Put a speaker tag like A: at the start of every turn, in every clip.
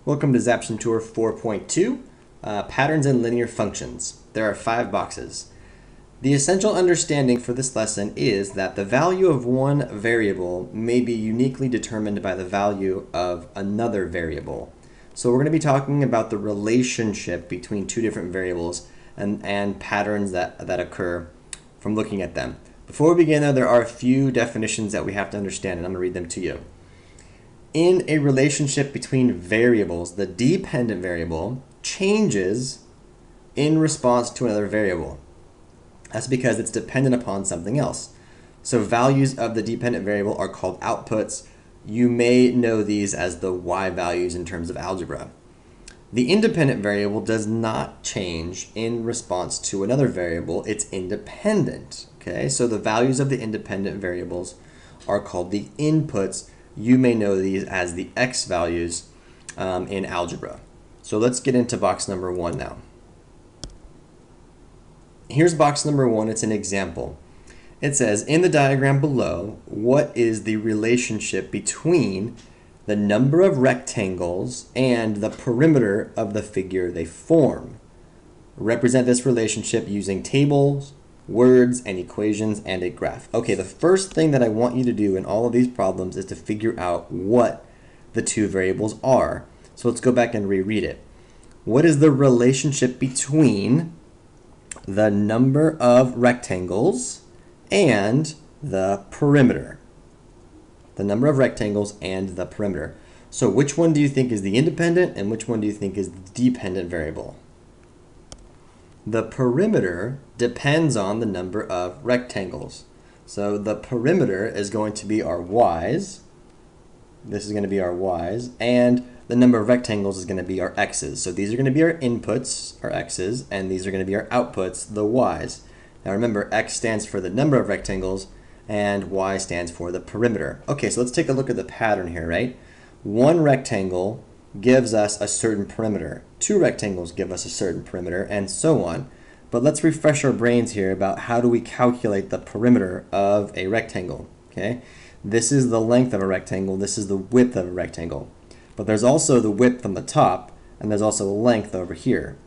A: Welcome to Zaption Tour 4.2, Patterns and Linear Functions. There are 5 boxes. The essential understanding for this lesson is that the value of one variable may be uniquely determined by the value of another variable. So we're going to be talking about the relationship between two different variables and patterns that occur from looking at them. Before we begin, though, there are a few definitions that we have to understand, and I'm going to read them to you. In a relationship between variables, the dependent variable changes in response to another variable. That's because it's dependent upon something else. So values of the dependent variable are called outputs. You may know these as the y values in terms of algebra. The independent variable does not change in response to another variable. It's independent. Okay, so the values of the independent variables are called the inputs. You may know these as the x values in algebra. So let's get into box number 1 now. Here's box number 1. It's an example. It says, in the diagram below, what is the relationship between the number of rectangles and the perimeter of the figure they form? Represent this relationship using tables, words, and equations, and a graph. Okay, the first thing that I want you to do in all of these problems is to figure out what the two variables are. So let's go back and reread it. What is the relationship between the number of rectangles and the perimeter? The number of rectangles and the perimeter. So which one do you think is the independent and which one do you think is the dependent variable? The perimeter depends on the number of rectangles. So the perimeter is going to be our y's. This is going to be our y's. And the number of rectangles is going to be our x's. So these are going to be our inputs, our x's, and these are going to be our outputs, the y's. Now remember, x stands for the number of rectangles, and y stands for the perimeter. Okay, so let's take a look at the pattern here, right? One rectangle gives us a certain perimeter. Two rectangles give us a certain perimeter, and so on. But let's refresh our brains here about how do we calculate the perimeter of a rectangle, okay? This is the length of a rectangle, this is the width of a rectangle. But there's also the width on the top, and there's also the length over here.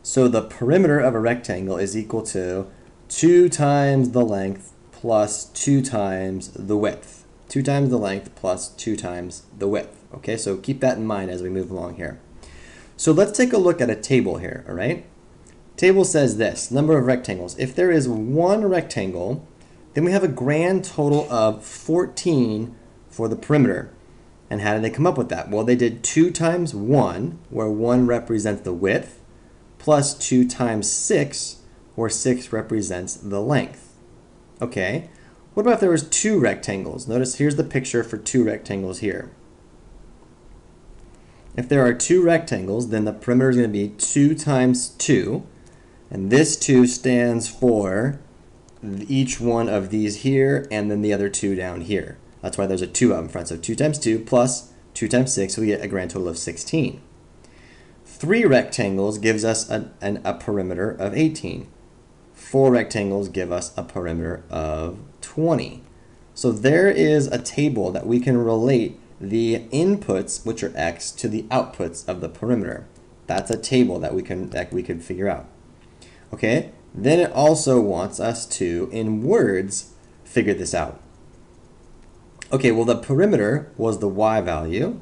A: So the perimeter of a rectangle is equal to 2 times the length plus 2 times the width. 2 times the length plus 2 times the width. Okay, so keep that in mind as we move along here. So let's take a look at a table here, all right? Table says this, number of rectangles. If there is one rectangle, then we have a grand total of 14 for the perimeter. And how did they come up with that? Well, they did 2 times 1, where 1 represents the width, plus 2 times 6, where 6 represents the length. Okay, what about if there was 2 rectangles? Notice here's the picture for 2 rectangles here. If there are 2 rectangles, then the perimeter is going to be 2 times 2, and this 2 stands for each one of these here, and then the other 2 down here. That's why there's a 2 up in front. So 2 times 2 plus 2 times 6, so we get a grand total of 16. 3 rectangles gives us a perimeter of 18. 4 rectangles give us a perimeter of 20. So there is a table that we can relate the inputs, which are x, to the outputs of the perimeter. That's a table that we can figure out. Okay, then it also wants us to, in words, figure this out. Okay, well, the perimeter was the y value,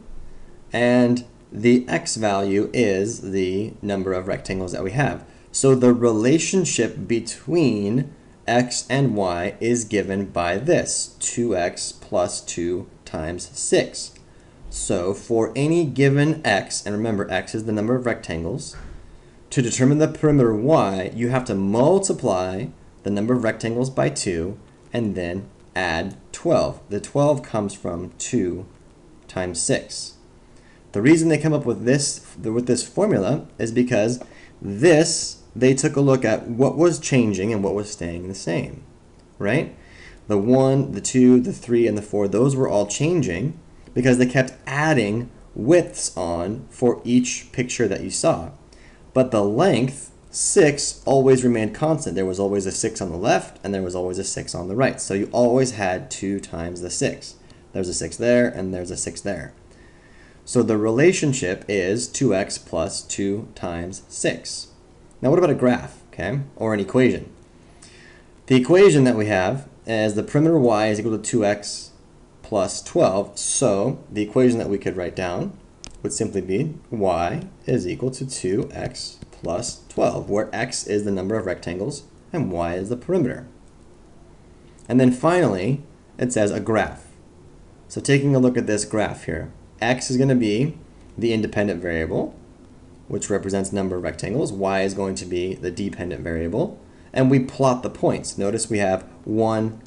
A: and the x value is the number of rectangles that we have. So the relationship between x and y is given by this, 2x plus 2 times 6. So for any given x, and remember x is the number of rectangles, to determine the perimeter y, you have to multiply the number of rectangles by 2 and then add 12. The 12 comes from 2 times 6. The reason they come up with this formula is because they took a look at what was changing and what was staying the same, right? The 1, the 2, the 3, and the 4, those were all changing because they kept adding widths on for each picture that you saw. But the length, 6, always remained constant. There was always a 6 on the left, and there was always a 6 on the right. So you always had 2 times the 6. There's a 6 there, and there's a 6 there. So the relationship is 2x plus 2 times 6. Now what about a graph, okay, or an equation? The equation that we have is the perimeter y is equal to 2x plus 12. So the equation that we could write down would simply be y is equal to 2x plus 12, where x is the number of rectangles and y is the perimeter. And then finally, it says a graph. So taking a look at this graph here, x is going to be the independent variable, which represents number of rectangles. Y is going to be the dependent variable. And we plot the points. Notice we have 1,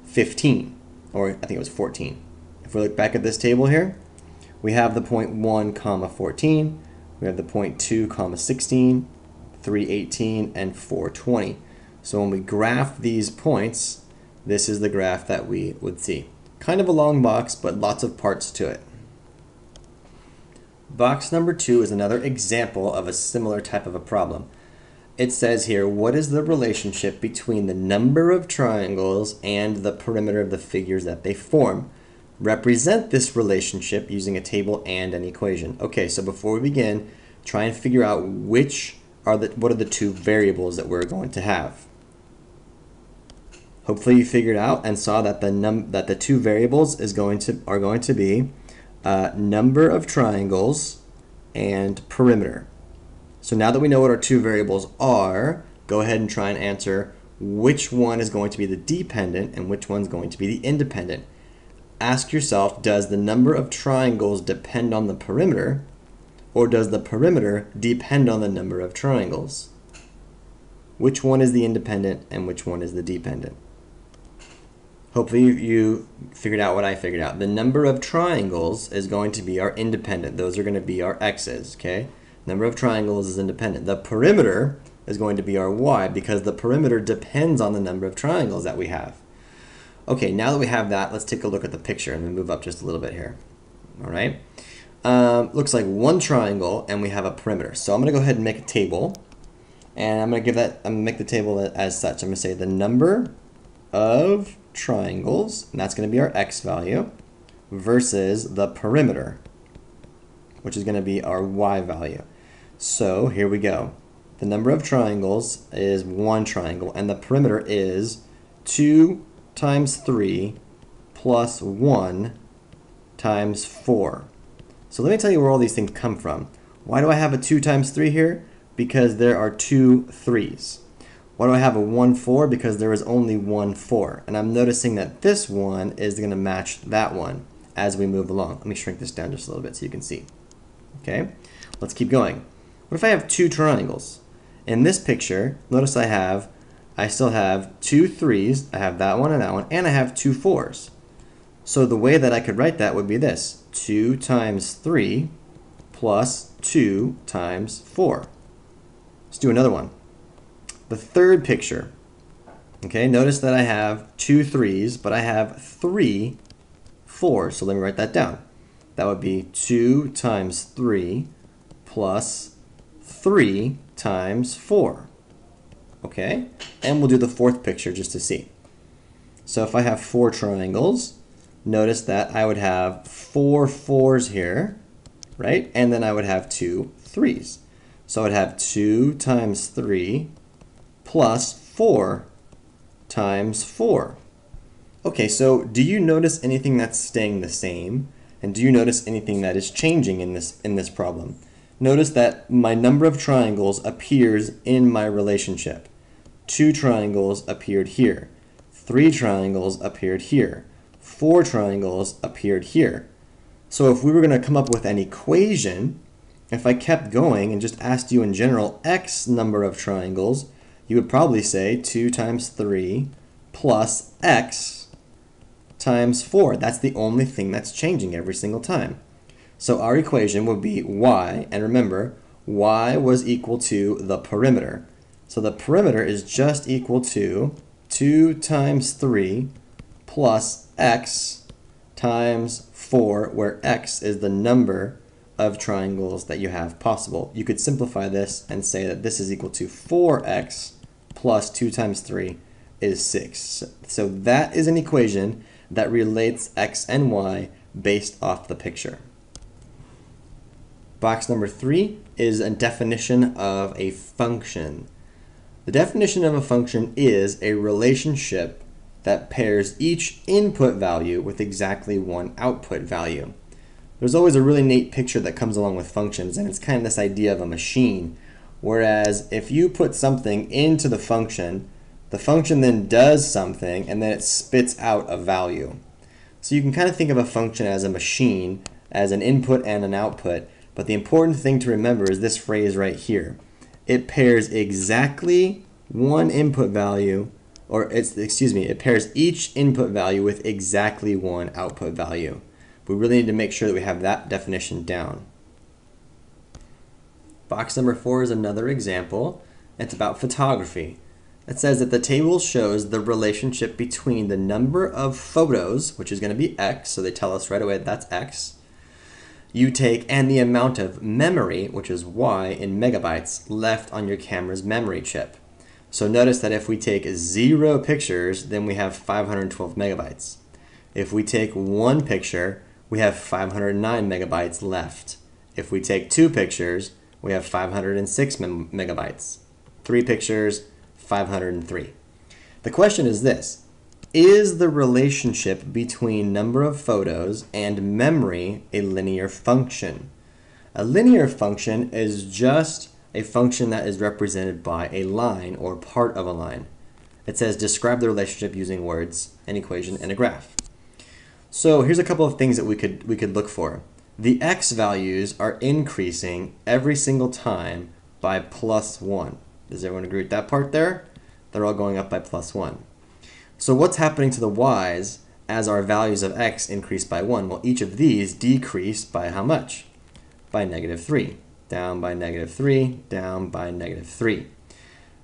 A: 15, or I think it was 14. If we look back at this table here, we have the point 1, 14, we have the point 2, 16, 3, 18, and 4, 20. So when we graph these points, this is the graph that we would see. Kind of a long box, but lots of parts to it. Box number 2 is another example of a similar type of a problem. It says here, what is the relationship between the number of triangles and the perimeter of the figures that they form? Represent this relationship using a table and an equation. Okay, so before we begin, try and figure out what are the two variables that we're going to have. Hopefully you figured out and saw that the two variables are going to be number of triangles and perimeter. So now that we know what our two variables are, go ahead and try and answer which one is going to be the dependent and which one's going to be the independent. Ask yourself, does the number of triangles depend on the perimeter, or does the perimeter depend on the number of triangles? Which one is the independent and which one is the dependent? Hopefully you figured out what I figured out. The number of triangles is going to be our independent. Those are going to be our x's, okay? Number of triangles is independent. The perimeter is going to be our y because the perimeter depends on the number of triangles that we have. Okay, now that we have that, let's take a look at the picture and then move up just a little bit here. All right. Looks like one triangle and we have a perimeter. So I'm going to go ahead and make a table, and I'm going to make the table as such. I'm going to say the number of triangles, and that's going to be our x value, versus the perimeter, which is going to be our y value. So here we go. The number of triangles is one triangle, and the perimeter is 2 times 3 plus 1 times 4. So let me tell you where all these things come from. Why do I have a 2 times 3 here? Because there are 2 3's. Why do I have a 1 4? Because there is only 1 4. And I'm noticing that this one is going to match that one as we move along. Let me shrink this down just a little bit so you can see. Okay, let's keep going. What if I have two triangles? In this picture, notice I still have 2 3's, I have that one, and I have 2 4's. So the way that I could write that would be this: 2 times 3 plus 2 times 4. Let's do another one. The third picture. Okay, notice that I have 2 3's, but I have 3 4's. So let me write that down. That would be 2 times 3 plus 3 times 4. Okay, and we'll do the fourth picture just to see. So if I have 4 triangles, notice that I would have 4 4's here, right? And then I would have 2 3's. So I would have 2 times 3 plus 4 times 4. Okay, so do you notice anything that's staying the same? And do you notice anything that is changing in this problem? Notice that my number of triangles appears in my relationship. 2 triangles appeared here. 3 triangles appeared here. 4 triangles appeared here. So if we were going to come up with an equation, if I kept going and just asked you in general x number of triangles, you would probably say 2 times 3 plus x times 4. That's the only thing that's changing every single time. So our equation would be y, and remember, y was equal to the perimeter. So the perimeter is just equal to 2 times 3 plus x times 4, where x is the number of triangles that you have possible. You could simplify this and say that this is equal to 4x plus 2 times 3 is 6. So that is an equation that relates x and y based off the picture. Box number 3 is a definition of a function. The definition of a function is a relationship that pairs each input value with exactly one output value. There's always a really neat picture that comes along with functions, and it's kind of this idea of a machine. Whereas if you put something into the function then does something, and then it spits out a value. So you can kind of think of a function as a machine, as an input and an output, but the important thing to remember is this phrase right here. It pairs exactly one input value, it pairs each input value with exactly one output value. We really need to make sure that we have that definition down. Box number 4 is another example. It's about photography. It says that the table shows the relationship between the number of photos, which is going to be X, so they tell us right away that's X, you take, and the amount of memory, which is Y in megabytes, left on your camera's memory chip. So notice that if we take 0 pictures, then we have 512 megabytes. If we take 1 picture, we have 509 megabytes left. If we take 2 pictures, we have 506 megabytes. 3 pictures, 503. The question is this: is the relationship between number of photos and memory a linear function? A linear function is just a function that is represented by a line or part of a line. It says describe the relationship using words, an equation, and a graph. So here's a couple of things that we could look for. The X values are increasing every single time by +1. Does everyone agree with that part there? They're all going up by +1. So what's happening to the Y's as our values of X increase by 1? Well, each of these decrease by how much? By -3. Down by -3, down by -3.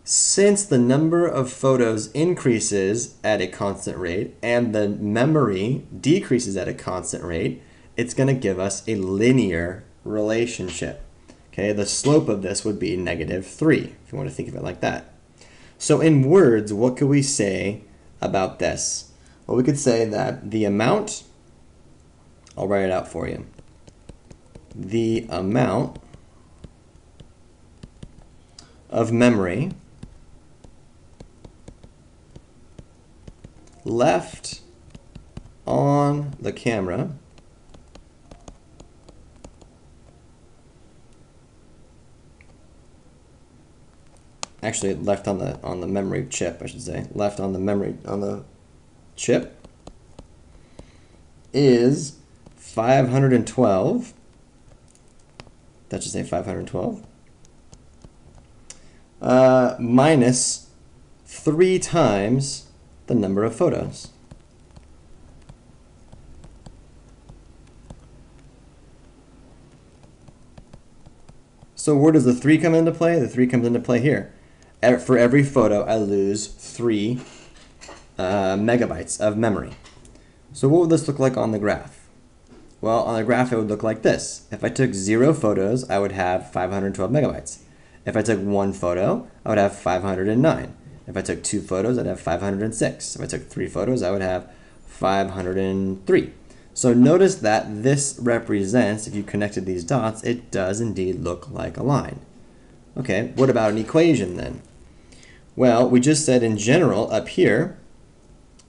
A: Since the number of photos increases at a constant rate and the memory decreases at a constant rate, it's going to give us a linear relationship. Okay, the slope of this would be -3, if you want to think of it like that. So in words, what could we say about this? Well, we could say that the amount, I'll write it out for you. The amount of memory left on the camera actually left on the memory chip, I should say, left on the chip is 512. That should say 512 minus 3 times the number of photos. So where does the 3 come into play? The 3 comes into play here. For every photo, I lose 3 megabytes of memory. So what would this look like on the graph? Well, on the graph, it would look like this. If I took 0 photos, I would have 512 megabytes. If I took 1 photo, I would have 509. If I took 2 photos, I'd have 506. If I took 3 photos, I would have 503. So notice that this represents, if you connected these dots, it does indeed look like a line. Okay, what about an equation then? Well, we just said in general up here,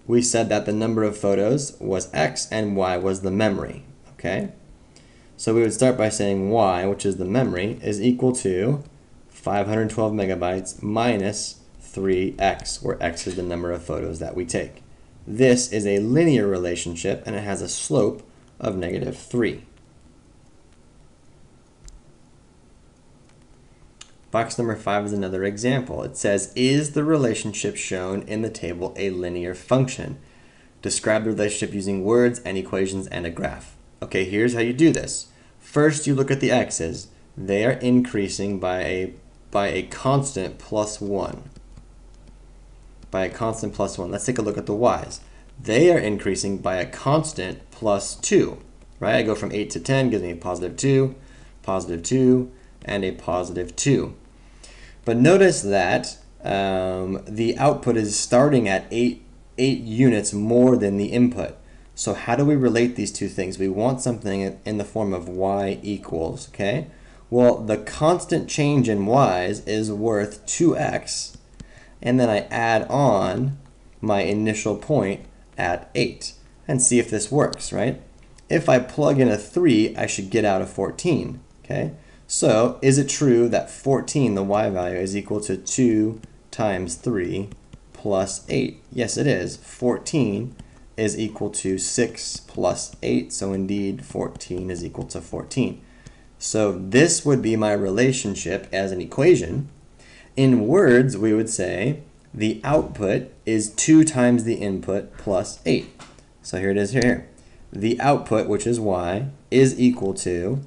A: we said that the number of photos was X and Y was the memory. Okay, so we would start by saying Y, which is the memory, is equal to 512 megabytes minus 3X, where X is the number of photos that we take. This is a linear relationship, and it has a slope of -3. Box number 5 is another example. It says, is the relationship shown in the table a linear function? Describe the relationship using words and equations and a graph. Okay, here's how you do this. First, you look at the x's. They are increasing by a constant +1. By a constant +1. Let's take a look at the y's. They are increasing by a constant +2. Right? I go from 8 to 10, gives me a +2, +2, and a +2. But notice that the output is starting at 8 units more than the input. So how do we relate these two things? We want something in the form of y equals, okay? Well, the constant change in y's is worth 2x, and then I add on my initial point at 8 and see if this works, right? If I plug in a 3, I should get out a 14, okay? So is it true that 14, the y value, is equal to 2 times 3 plus 8? Yes, it is. 14 is equal to 6 plus 8, so indeed 14 is equal to 14. So this would be my relationship as an equation. In words, we would say the output is 2 times the input plus 8. So here it is here. The output, which is y, is equal to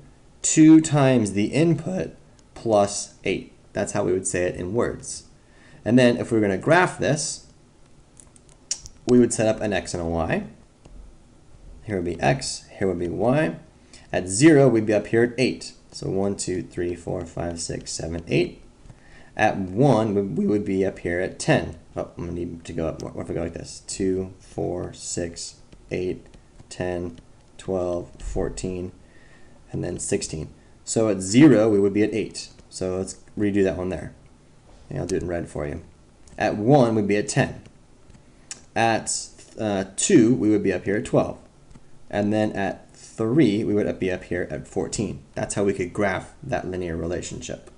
A: 2 times the input plus 8. That's how we would say it in words. And then if we were going to graph this, we would set up an x and a y. Here would be x, here would be y. At 0, we'd be up here at 8. So 1, 2, 3, 4, 5, 6, 7, 8. At 1, we would be up here at 10. Oh, I'm going to need to go up more. What if I go like this? 2, 4, 6, 8, 10, 12, 14, and then 16. So at 0, we would be at 8. So let's redo that one there. And I'll do it in red for you. At 1, we'd be at 10. At 2, we would be up here at 12. And then at 3, we would be up here at 14. That's how we could graph that linear relationship.